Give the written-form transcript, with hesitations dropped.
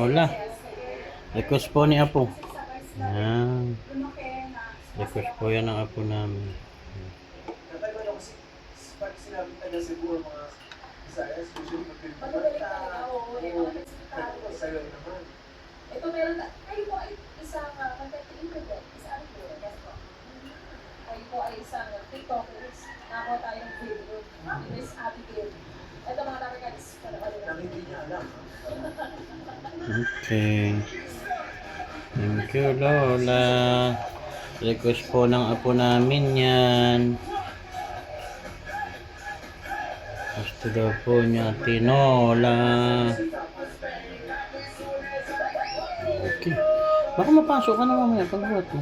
Tinola. Request po ni Apo. Yan. Request po yan ng Apo namin. Nakalimutan ko kasi pag sinabi taga Cebu ang mga Bisaya, especially pag Magagaling talaga, oo. Ito, sa'yo naman. Ito meron na, kayo po ay isang content creator, isang creator, yes po. Kayo po ay isang TikTokers, nakakuha tayo ng video, ni Miss Abigail. Ito mga namin guys, Nang hindi niya alam. Okay. Thank you, Lola. Request po ng Apo namin yan. Gusto daw po niya tinola. Okay. Baka mapasok ka na mamaya pagbuhat mo.